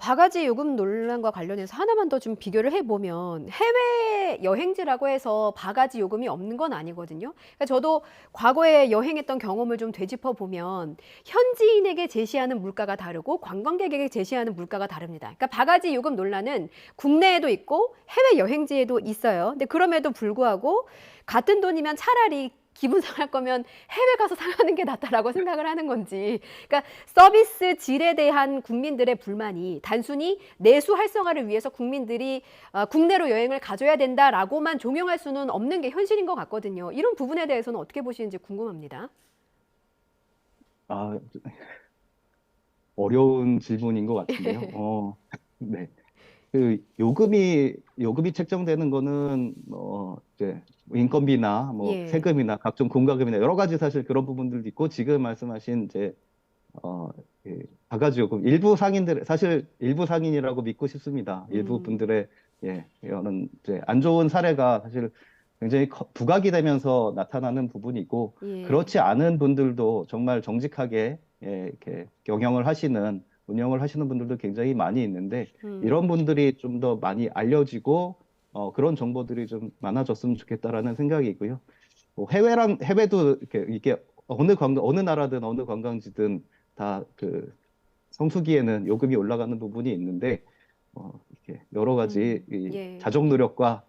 바가지 요금 논란과 관련해서 하나만 더 좀 비교를 해 보면 해외 여행지라고 해서 바가지 요금이 없는 건 아니거든요. 그러니까 저도 과거에 여행했던 경험을 좀 되짚어 보면 현지인에게 제시하는 물가가 다르고 관광객에게 제시하는 물가가 다릅니다. 그러니까 바가지 요금 논란은 국내에도 있고 해외 여행지에도 있어요. 근데 그럼에도 불구하고 같은 돈이면 차라리 기분 상할 거면 해외 가서 사가는 게 낫다라고 생각을 하는 건지. 그러니까 서비스 질에 대한 국민들의 불만이 단순히 내수 활성화를 위해서 국민들이 국내로 여행을 가져야 된다라고만 종용할 수는 없는 게 현실인 것 같거든요. 이런 부분에 대해서는 어떻게 보시는지 궁금합니다. 아, 어려운 질문인 것 같은데요. 네. 요금이 책정되는 거는, 이제, 인건비나, 예. 세금이나, 각종 공과금이나, 여러 가지 사실 그런 부분들도 있고, 지금 말씀하신, 이제, 어, 바가지 요금, 사실 일부 상인이라고 믿고 싶습니다. 일부 음. 분들의, 이거는 이제 안 좋은 사례가 사실 굉장히 부각이 되면서 나타나는 부분이고, 예. 그렇지 않은 분들도 정말 정직하게, 이렇게 운영을 하시는 분들도 굉장히 많이 있는데, 이런 음. 분들이 좀 더 많이 알려지고, 그런 정보들이 좀 많아졌으면 좋겠다라는 생각이고요. 해외도 이게 어느 나라든 어느 관광지든 다 그 성수기에는 요금이 올라가는 부분이 있는데, 이렇게 여러 가지 이 예. 자정 노력과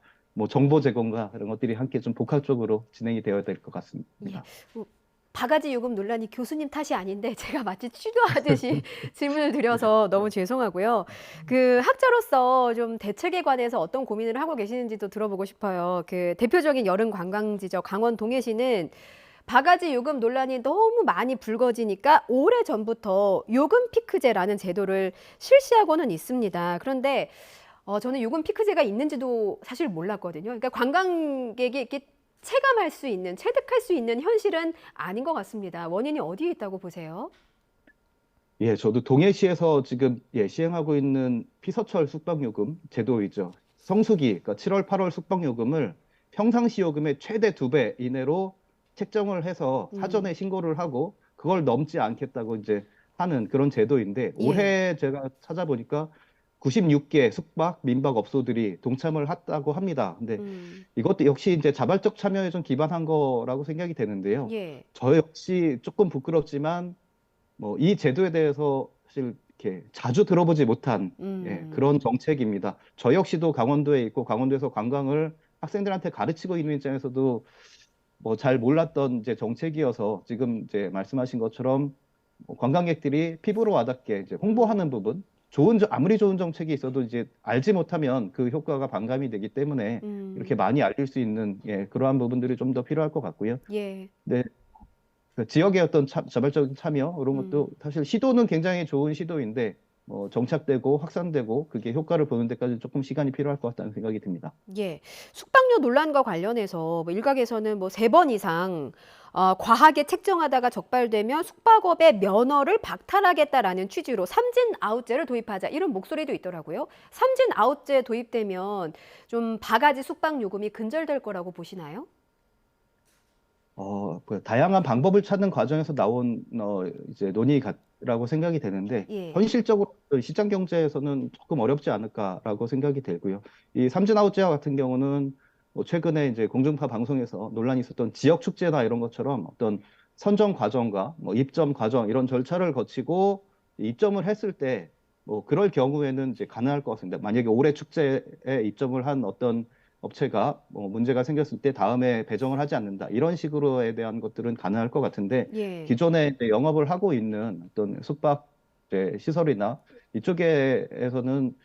정보 제공과 이런 것들이 함께 좀 복합적으로 진행이 되어야 될 것 예. 같습니다. 뭐 바가지 요금 논란이 교수님 탓이 아닌데 제가 마치 취조하듯이 질문을 드려서 너무 죄송하고요. 그 학자로서 좀 대책에 관해서 어떤 고민을 하고 계시는지도 들어보고 싶어요. 그 대표적인 여름 관광지죠. 강원 동해시는 바가지 요금 논란이 너무 많이 불거지니까 오래전부터 요금 피크제라는 제도를 실시하고는 있습니다. 그런데 저는 요금 피크제가 있는지도 사실 몰랐거든요. 그러니까 관광객이 이렇게 체감할 수 있는, 체득할 수 있는 현실은 아닌 것 같습니다. 원인이 어디에 있다고 보세요? 예, 저도 동해시에서 지금 시행하고 있는 피서철 숙박요금 제도이죠. 성수기, 그러니까 7월, 8월 숙박요금을 평상시 요금의 최대 2배 이내로 책정을 해서 사전에 음, 신고를 하고 그걸 넘지 않겠다고 이제 하는 그런 제도인데 예, 올해 제가 찾아보니까 96개 숙박, 민박 업소들이 동참을 했다고 합니다. 근데 음, 이것도 역시 이제 자발적 참여에 좀 기반한 거라고 생각이 되는데요. 예, 저 역시 조금 부끄럽지만 이 제도에 대해서 사실 이렇게 자주 들어보지 못한 음, 그런 정책입니다. 저 역시도 강원도에 있고 강원도에서 관광을 학생들한테 가르치고 있는 입장에서도 잘 몰랐던 이제 정책이어서 지금 이제 말씀하신 것처럼 관광객들이 피부로 와닿게 이제 홍보하는 음, 부분, 아무리 좋은 정책이 있어도 이제 알지 못하면 그 효과가 반감이 되기 때문에 이렇게 음, 많이 알릴 수 있는 그러한 부분들이 좀 더 필요할 것 같고요. 예, 네, 그 지역의 어떤 자발적인 참여 이런 것도 음. 사실 시도는 굉장히 좋은 시도인데 정착되고 확산되고 그게 효과를 보는 데까지 조금 시간이 필요할 것 같다는 생각이 듭니다. 예. 숙박료 논란과 관련해서 뭐 일각에서는 뭐 3번 이상 과하게 책정하다가 적발되면 숙박업의 면허를 박탈하겠다라는 취지로 삼진 아웃제를 도입하자 이런 목소리도 있더라고요. 삼진 아웃제 도입되면 좀 바가지 숙박 요금이 근절될 거라고 보시나요? 다양한 방법을 찾는 과정에서 나온 이제 논의라고 생각이 되는데 예. 현실적으로 시장 경제에서는 조금 어렵지 않을까라고 생각이 되고요. 이 삼진아웃제와 같은 경우는 최근에 이제 공중파 방송에서 논란이 있었던 지역 축제나 이런 것처럼 어떤 선정 과정과 입점 과정 이런 절차를 거치고 입점을 했을 때 그럴 경우에는 이제 가능할 것 같습니다. 만약에 올해 축제에 입점을 한 어떤 업체가 문제가 생겼을 때 다음에 배정을 하지 않는다. 이런 식으로에 대한 것들은 가능할 것 같은데 예. 기존에 이제 영업을 하고 있는 어떤 숙박 이제 시설이나 이쪽에서는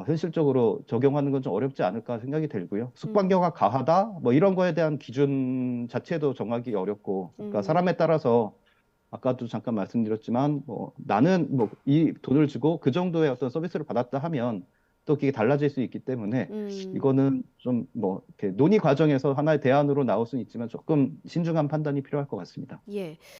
현실적으로 적용하는 건 좀 어렵지 않을까 생각이 들고요. 음. 숙박료가 과하다? 이런 거에 대한 기준 자체도 정하기 어렵고, 그러니까 음. 사람에 따라서 아까도 잠깐 말씀드렸지만, 나는 이 돈을 주고 그 정도의 어떤 서비스를 받았다 하면 또 그게 달라질 수 있기 때문에 음. 이거는 좀 이렇게 논의 과정에서 하나의 대안으로 나올 수는 있지만 조금 신중한 판단이 필요할 것 같습니다. 예.